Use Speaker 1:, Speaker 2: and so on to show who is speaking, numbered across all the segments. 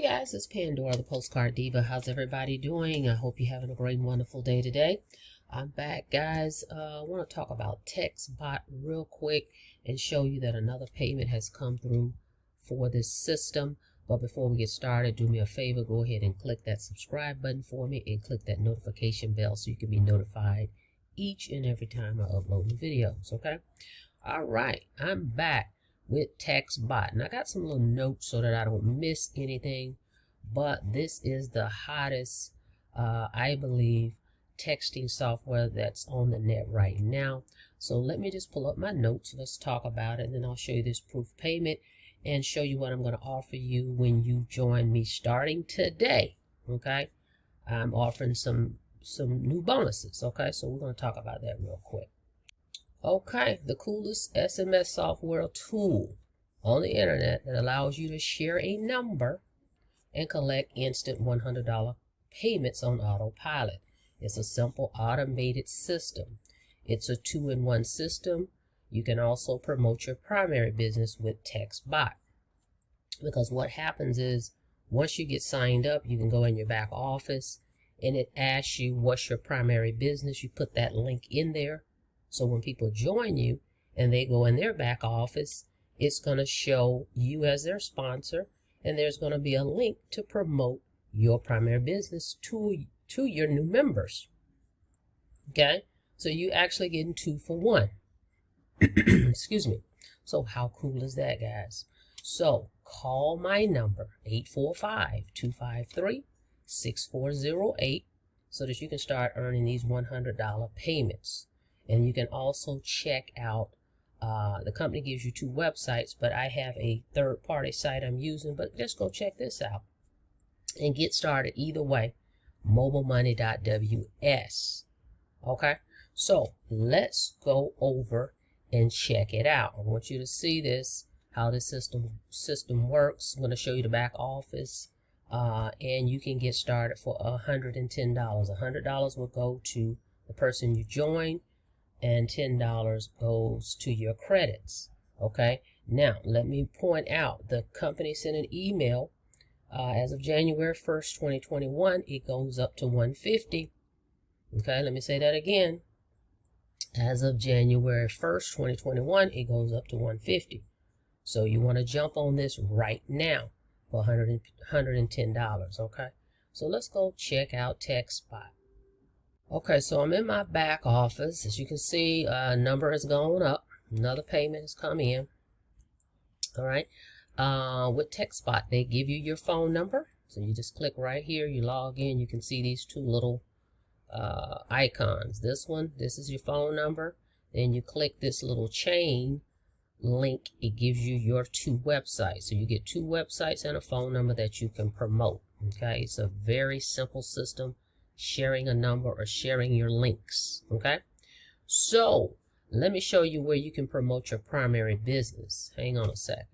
Speaker 1: guys, it's Pandora, the Postcard Diva. How's everybody doing? I hope you're having a great and wonderful day today. I'm back, guys. I want to talk about textbot real quick and show you that another payment has come through for this system. But before we get started, do me a favor, go ahead and click that subscribe button for me and click that notification bell so you can be notified each and every time I upload new videos, okay? All right, I'm back with textbot, and I got some little notes so that I don't miss anything, but this is the hottest I believe texting software that's on the net right now. So let me just pull up my notes. Let's talk about it, and then I'll show you this proof payment and show you what I'm going to offer you when you join me starting today. Okay, I'm offering some new bonuses. Okay, so we're going to talk about that real quick. Okay, the coolest SMS software tool on the internet that allows you to share a number and collect instant $100 payments on autopilot. It's a simple automated system. It's a 2-in-1 system. You can also promote your primary business with textbot. Because what happens is, once you get signed up, you can go in your back office and it asks you what's your primary business. You put that link in there. So when people join you and they go in their back office, it's going to show you as their sponsor, and there's going to be a link to promote your primary business to your new members. Okay, so you actually getting 2 for 1. Excuse me. So how cool is that, guys? So call my number 845-253-6408 so that you can start earning these $100 payments. And you can also check out, the company gives you 2 websites, but I have a third-party site I'm using. But just go check this out and get started either way. mobilemoney.ws. Okay, so let's go over and check it out. I want you to see this, how this system works. I'm going to show you the back office, and you can get started for $110. $100 will go to the person you join, and $10 goes to your credits. Okay, now let me point out, the company sent an email as of January 1st, 2021. It goes up to $150. Okay, let me say that again. As of January 1st, 2021, it goes up to $150. So you want to jump on this right now for $110. Okay, so let's go check out textbot. Okay, so I'm in my back office. As you can see, number has gone up. Another payment has come in. All right. With textbot, they give you your phone number. So you just click right here. You log in. You can see these 2 little icons. This is your phone number. Then you click this little chain link. It gives you your 2 websites. So you get 2 websites and a phone number that you can promote. Okay, it's a very simple system. Sharing a number or sharing your links. Okay, so let me show you where you can promote your primary business. Hang on a second.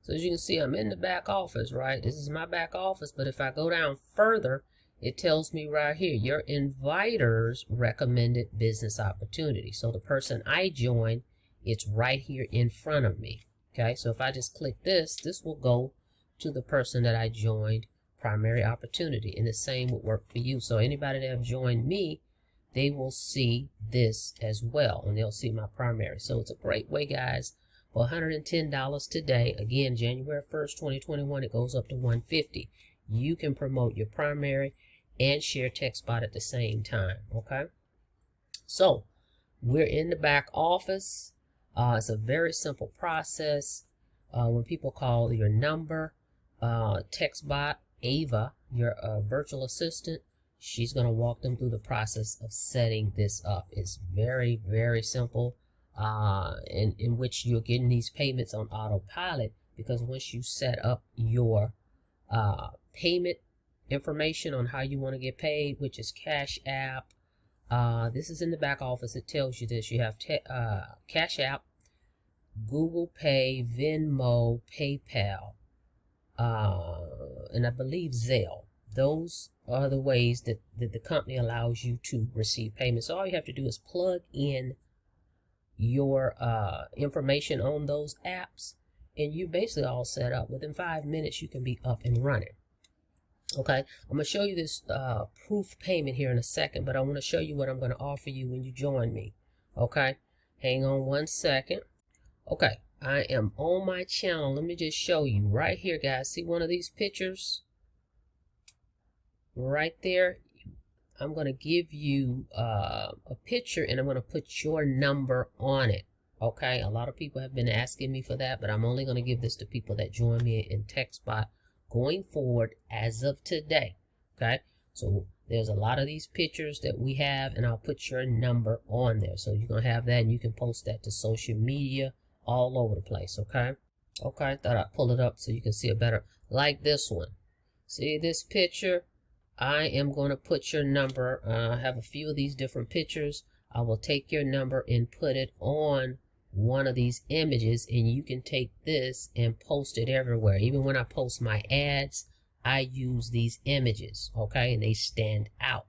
Speaker 1: So as you can see, I'm in the back office, right? This is my back office, but if I go down further, it tells me right here, your inviters recommended business opportunity. So the person I join, it's right here in front of me. Okay, so if I just click this will go to the person that I joined, primary opportunity, and the same would work for you. So anybody that have joined me, they will see this as well, and they'll see my primary. So it's a great way, guys, for $110 today. Again, January 1st, 2021, it goes up to $150. You can promote your primary and share textbot at the same time. Okay, so we're in the back office. It's a very simple process. When people call your number, textbot Ava, your virtual assistant, she's going to walk them through the process of setting this up. It's very, very simple, in which you're getting these payments on autopilot, because once you set up your payment information on how you want to get paid, which is Cash App, this is in the back office. It tells you this. You have Cash App, Google Pay, Venmo, PayPal, and I believe Zelle. Those are the ways that the company allows you to receive payments. So all you have to do is plug in your information on those apps, and you basically all set up. Within 5 minutes, you can be up and running. Okay, I'm going to show you this proof payment here in a second, but I want to show you what I'm going to offer you when you join me. Okay, hang on 1 second. Okay, I am on my channel. Let me just show you right here, guys. See one of these pictures right there? I'm going to give you a picture, and I'm going to put your number on it. Okay, a lot of people have been asking me for that, but I'm only going to give this to people that join me in TextBot going forward as of today. Okay, so there's a lot of these pictures that we have, and I'll put your number on there. So you're going to have that, and you can post that to social media all over the place. Okay, I thought I'd pull it up so you can see it better. Like this one. See this picture? I am going to put your number. I have a few of these different pictures. I will take your number and put it on one of these images, and you can take this and post it everywhere. Even when I post my ads, I use these images, okay, and they stand out.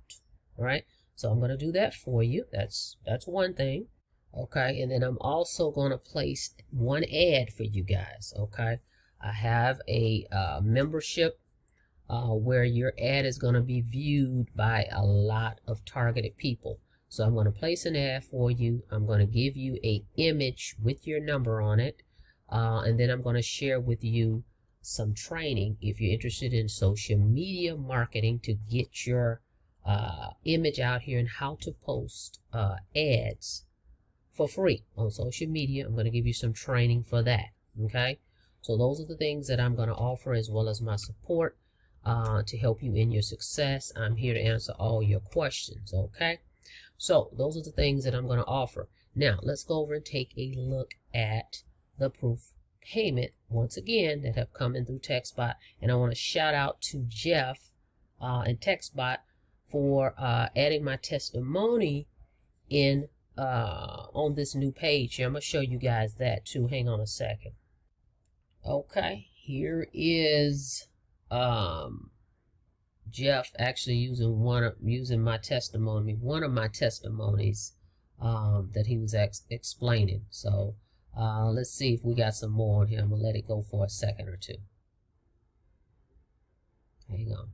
Speaker 1: All right, so I'm going to do that for you. That's one thing. Okay, and then I'm also going to place one ad for you guys. Okay, I have a membership where your ad is going to be viewed by a lot of targeted people. So I'm going to place an ad for you. I'm going to give you an image with your number on it, and then I'm going to share with you some training if you're interested in social media marketing to get your image out here and how to post ads for free on social media. I'm going to give you some training for that. Okay, so those are the things that I'm going to offer, as well as my support to help you in your success. I'm here to answer all your questions. Okay, so those are the things that I'm going to offer. Now let's go over and take a look at the proof payment once again that have come in through TextBot. And I want to shout out to Jeff and TextBot for adding my testimony in on this new page here. I'm going to show you guys that too. Hang on a second. Okay, here is Jeff actually using my testimony, one of my testimonies that he was explaining. So let's see if we got some more on here. I'm gonna let it go for a second or two. Hang on.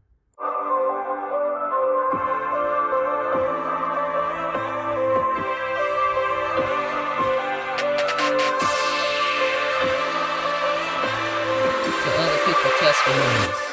Speaker 1: To other people's testimonies.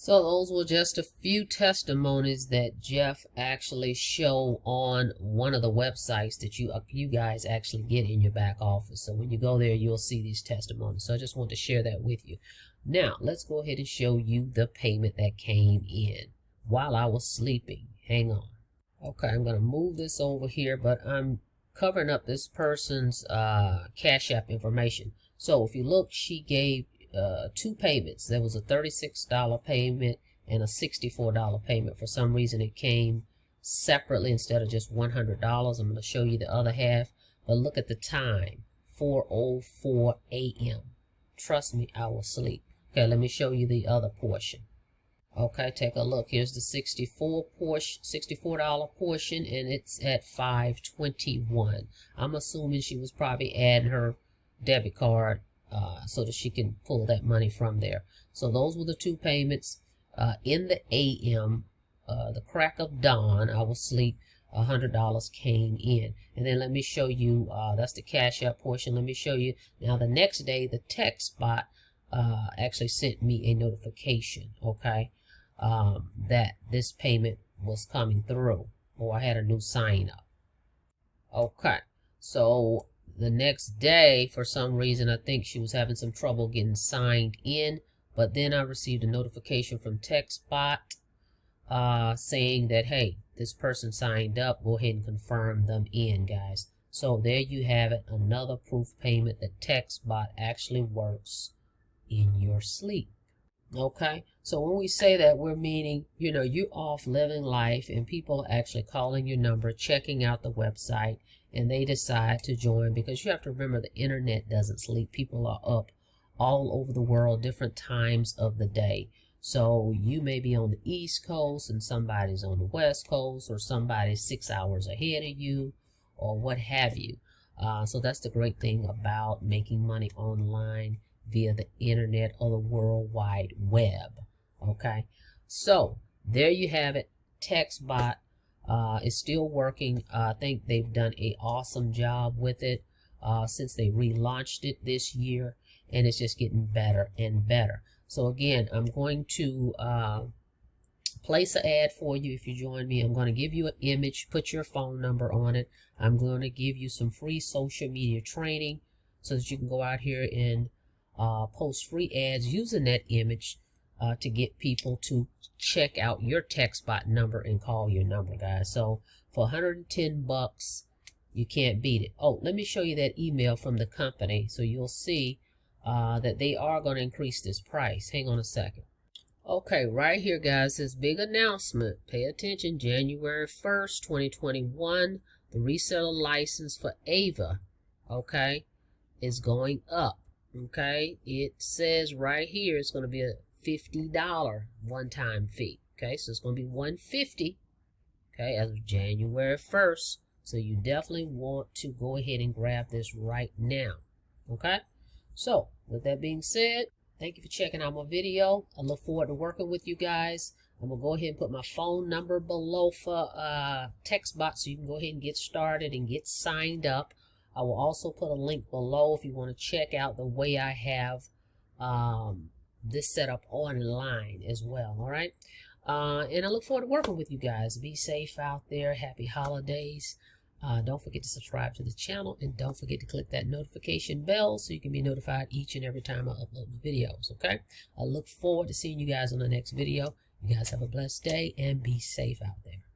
Speaker 1: So those were just a few testimonies that Jeff actually showed on one of the websites that you guys actually get in your back office. So when you go there, you'll see these testimonies. So I just want to share that with you. Now, let's go ahead and show you the payment that came in while I was sleeping. Hang on. Okay, I'm going to move this over here, but I'm covering up this person's Cash App information. So if you look, she gave two payments. There was a $36 payment and a $64 payment. For some reason it came separately instead of just $100. I'm going to show you the other half, but look at the time, 4:04 a.m. Trust me, I will sleep. Okay, let me show you the other portion. Okay, take a look. Here's the $64 portion, and it's at 5:21. I'm assuming she was probably adding her debit card so that she can pull that money from there. So those were the two payments in the AM, the crack of dawn. I was asleep. $100 came in. And then let me show you, that's the Cash App portion. Let me show you now the next day, the textbot actually sent me a notification, okay, that this payment was coming through, or I had a new sign up. Okay, so the next day, for some reason, I think she was having some trouble getting signed in, but then I received a notification from textbot saying that, hey, this person signed up. Go ahead and confirm them in, guys. So there you have it, another proof payment that textbot actually works in your sleep. Okay, so when we say that, we're meaning, you know, you're off living life and people are actually calling your number, checking out the website, and they decide to join, because you have to remember the internet doesn't sleep. People are up all over the world, different times of the day. So you may be on the East Coast and somebody's on the West Coast, or somebody's 6 hours ahead of you, or what have you. So that's the great thing about making money online via the internet or the World Wide Web. Okay, so there you have it. textbot is still working. I think they've done an awesome job with it since they relaunched it this year, and it's just getting better and better. So again, I'm going to place an ad for you if you join me. I'm going to give you an image, put your phone number on it. I'm going to give you some free social media training so that you can go out here and post free ads using that image to get people to check out your textbot number and call your number, guys. So for 110 bucks, you can't beat it. Oh, let me show you that email from the company so you'll see that they are going to increase this price. Hang on a second. Okay, right here, guys, this big announcement. Pay attention. January 1st, 2021, the reseller license for Ava, okay, is going up. Okay, it says right here it's going to be a $50 one-time fee. Okay, so it's going to be $150, okay, as of January 1st. So you definitely want to go ahead and grab this right now. Okay, so with that being said, thank you for checking out my video. I look forward to working with you guys. I'm going to go ahead and put my phone number below for textbot so you can go ahead and get started and get signed up. I will also put a link below if you want to check out the way I have this set up online as well. All right. And I look forward to working with you guys. Be safe out there. Happy holidays. Don't forget to subscribe to the channel, and don't forget to click that notification bell so you can be notified each and every time I upload the videos. Okay. I look forward to seeing you guys on the next video. You guys have a blessed day and be safe out there.